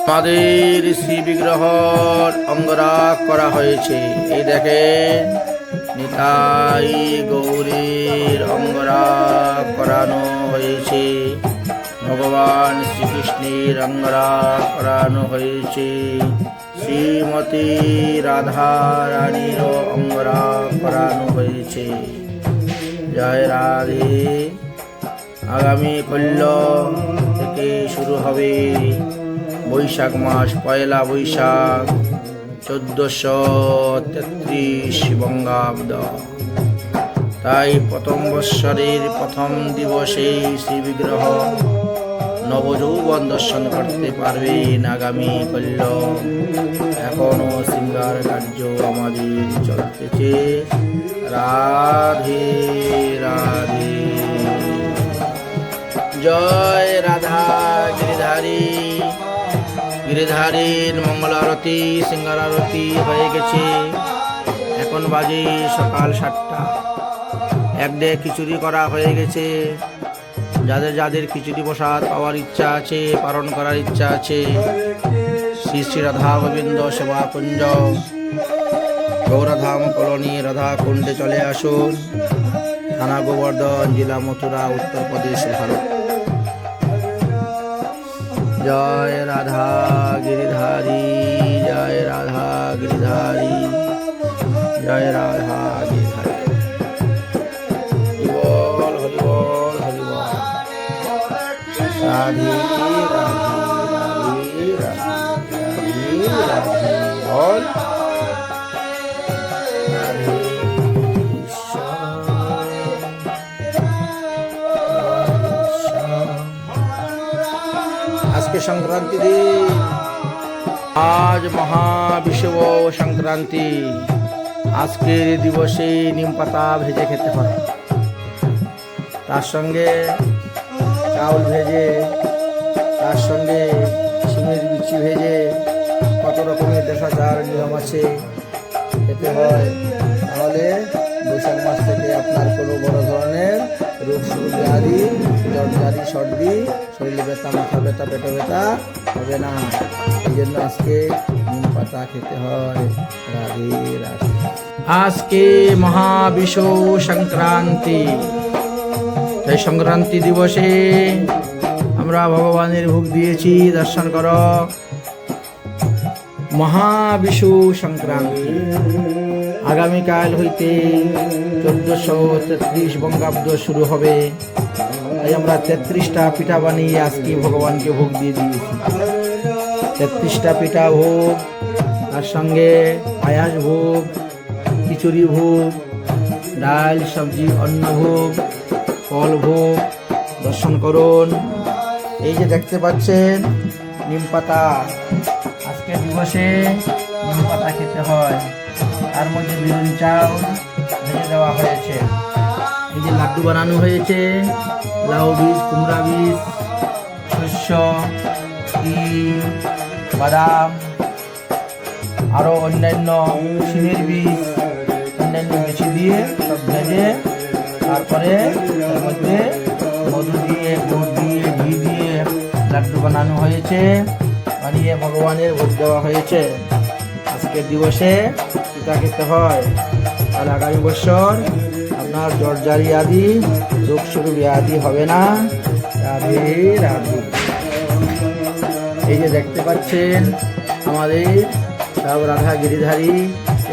আমাদের শ্রী বিগ্রহর অঙ্গরাগ করা হয়েছে। এই দেখেন নিতাই গৌরীর অঙ্গরাগ করানো হয়েছে, ভগবান শ্রীকৃষ্ণের অঙ্গরাগ করানো হয়েছে, শ্রীমতী রাধা রানীরও অঙ্গরাগ করানো হয়েছে। জয় রাধে। আগামী কল্য থেকে শুরু হবে বৈশাখ মাস, পয়লা বৈশাখ 1433 বঙ্গাব্দ। তাই প্রথম বৎসরের প্রথম দিবসে শ্রী বিগ্রহ নবযৌবন দর্শন করতে পারবেন আগামী কল্য। এখনো শৃঙ্গার কার্য আমাদের চলতেছে। রাধে রাধে। জয় রাধা। গিরিধারী গিরিধারীর মঙ্গল আরতি, সিঙ্গার আরতি হয়ে গেছে। এখন বাজে সকাল 7টা। এক ডে খিচুড়ি করা হয়ে গেছে। যাদের যাদের খিচুড়ি প্রসাদ পাওয়ার ইচ্ছা আছে, পালন করার ইচ্ছা আছে, শ্রী শ্রী রাধা গোবিন্দ সেবা কুঞ্জ গৌরাধাম কলোনি রাধা কুণ্ডে চলে আসুন। থানা গোবর্ধন, জেলা মথুরা, উত্তরপ্রদেশ, ভারত। জয় রাধা গিরিধারী, জয় রাধা গিরিধারী, জয় রাধা গিরিধারী। হরিবল হরিবল হরিবল। রাধে রাধে রাধে রাধে রাধে বল। আজকে সংক্রান্তি দিন, আজ মহাবিষুব সংক্রান্তি। আজকের দিবসে নিম পাতা ভেজে খেতে হয়, তার সঙ্গে চাউল ভেজে, তার সঙ্গে শিমের বিচি ভেজে, কত রকমের দেশাচার নিয়ম আছে, খেতে হয়। তাহলে বৈশাখ মাস থেকে আপনার কোনো বড় ধরনের রোগ ব্যাধি, জ্বর জারি, সর্দি, শরীরে ব্যথা, মাথা ব্যথা, পেটে ব্যথা হবে না। এই জন্য আজকে নিম পাতা খেতে হয়। রাধে রাধে। আজকে মহাবিষু সংক্রান্তি। এই সংক্রান্তি দিবসে আমরা ভগবানের ভোগ দিয়েছি, দর্শন করো। মহাবিষু সংক্রান্তি আগামীকাল হইতে 1433 বঙ্গাব্দ শুরু হবে। তাই আমরা 33টা পিঠা বানিয়ে আজকে ভগবানকে ভোগ দিয়ে দিয়েছি। 33টা পিঠা ভোগ, তার সঙ্গে পায়াস ভোগ, খিচুড়ি ভোগ, ডাল, সবজি, অন্ন ভোগ, ফল ভোগ। দর্শন করুন। এই যে দেখতে পাচ্ছেন নিম পাতা, আজকের দিবসে নিম পাতা খেতে হয়। তার মধ্যে বিরুন চাউল ভেজে দেওয়া হয়েছে। এই যে লাড্ডু বানানো হয়েছে, লাউ বীজ, কুমড়া বীজ, শস্য, তিল, বাদাম, আরও অন্যান্য শিমের বীজ, অন্যান্য বেশি দিয়ে সব ভেজে, তারপরে তার মধ্যে মধু দিয়ে, গুড় দিয়ে, ঘি দিয়ে লাড্ডু বানানো হয়েছে, বানিয়ে ভগবানের ভোগ দেওয়া হয়েছে। আজকের দিবসে পিঠা খেতে হয়। তাহলে আগামী বছর আপনার জ্বর জারি আদি রোগ শুরু ব্যাধি হবে না। রাধে রাধে। এই যে দেখতে পাচ্ছেন আমাদের সব রাধা গিরিধারী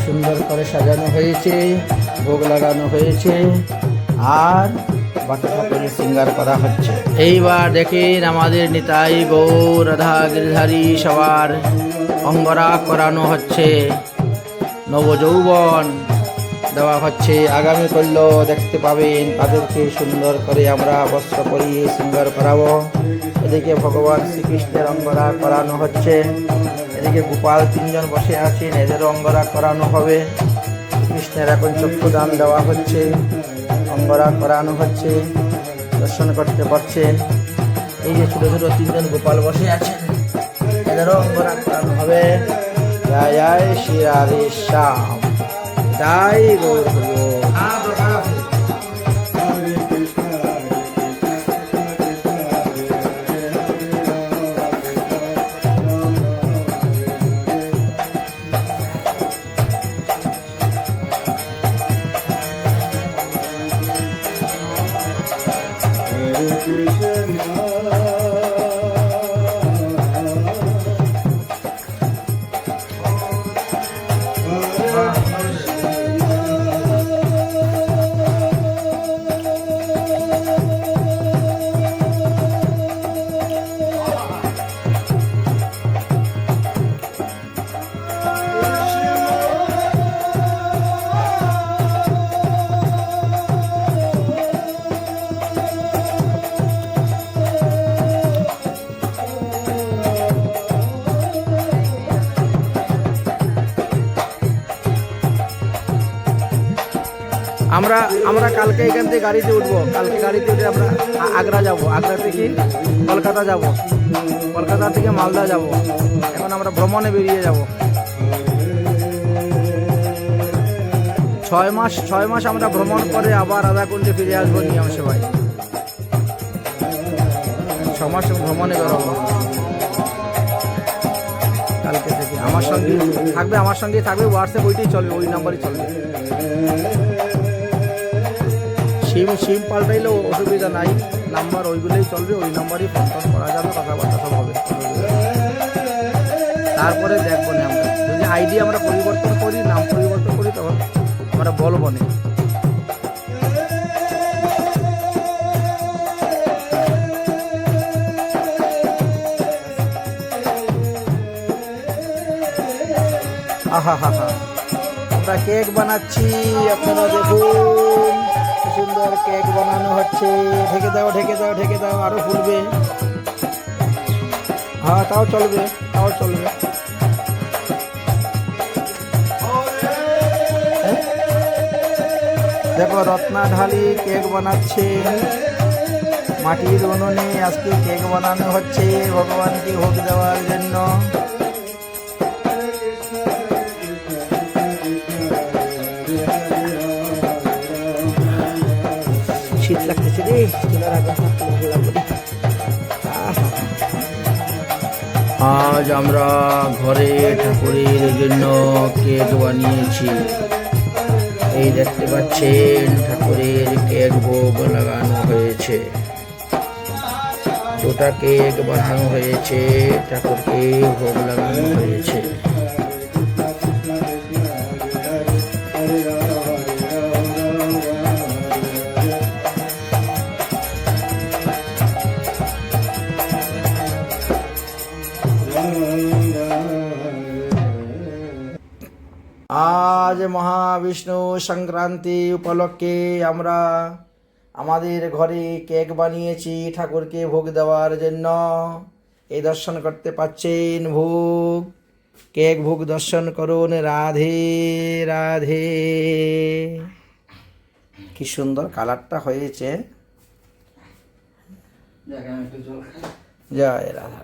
সুন্দর করে সাজানো হয়েছে, ভোগ লাগানো হয়েছে, আর বাটা করে শৃঙ্গার করা হচ্ছে। এইবার দেখেন আমাদের নিতাই গৌর রাধা গিরিধারী সবার অঙ্গরাগ করানো হচ্ছে, নবযৌবন দেওয়া হচ্ছে। আগামী করল দেখতে পাবেন তাদেরকে সুন্দর করে আমরা বস্ত্র পরিয়ে শৃঙ্গার করাবো। এদিকে ভগবান শ্রীকৃষ্ণের অঙ্গরাগ করানো হচ্ছে, এদিকে গোপাল 3 জন বসে আছেন, এদেরও অঙ্গরাগ করানো হবে। কৃষ্ণের এখন চক্ষুদান দেওয়া হচ্ছে, অঙ্গরাগ করানো হচ্ছে, দর্শন করতে পারছেন। এই যে ছোট ছোট 3 জন গোপাল বসে আছেন, এদেরও অঙ্গরাগ করানো হবে। জয় জয় শ্রী রাধে শ্যাম, জয় গৌর হরি। আমরা কালকে এখান থেকে গাড়িতে উঠবো। কালকে গাড়িতে উঠে আমরা আগ্রা যাব, আগ্রা থেকে কলকাতা যাব, কলকাতা থেকে মালদা যাব। এখন আমরা ভ্রমণে বেরিয়ে যাব। 6 মাস আমরা ভ্রমণ করে আবার রাধাকুণ্ডে ফিরে আসবো নিয়ম সেবায়। 6 মাস ভ্রমণে বেরোবো কালকে থেকে। আমার সঙ্গে থাকবে হোয়াটসঅ্যাপ, ওইটাই চলবে, ওই নাম্বারই চলবে। সিম পাল্টাইলেও অসুবিধা নাই, নাম্বার ওইগুলোই চলবে, ওই নাম্বারই ফোন করা যাবে, কথাবার্তা সব হবে। তারপরে দেখবো না আমরা যদি আইডি আমরা পরিবর্তন করি, নাম পরিবর্তন করি, তখন আমরা বলবো না। আহা হা হা, আমরা কেক বানাচ্ছি, আপনারা দেখুন সুন্দর কেক বানানো হচ্ছে। ঢেকে দাও, আরো ফুলবে। হ্যাঁ তাও চলবে, তাও চলবে। দেখো রত্না ঢালি কেক বানাচ্ছে, মাটির উনুনে আজকে কেক বানানো হচ্ছে ভগবানকে ভোগ দেওয়ার জন্য। শীত লাগতেছে রে, চুলার আগুনটা লাগবে। আজ আমরা ঘরে ঠাকুরের জন্য কেক বানিয়েছি। এই দেখতে পাচ্ছেন ঠাকুরের কেক ভোগ লাগানো হয়েছে, দুটা কেক বানানো হয়েছে, ঠাকুরকে ভোগ লাগানো হয়েছে। আজ মহাবিষ্ণু সংক্রান্তি উপলক্ষে আমরা আমাদের ঘরে কেক বানিয়েছি ঠাকুরকে ভোগ দেওয়ার জন্য। এই দর্শন করতে পাচ্ছেন ভোগ, কেক ভোগ দর্শন করুন। রাধে রাধে। কি সুন্দর কালারটা হয়েছে। জয় রাধা।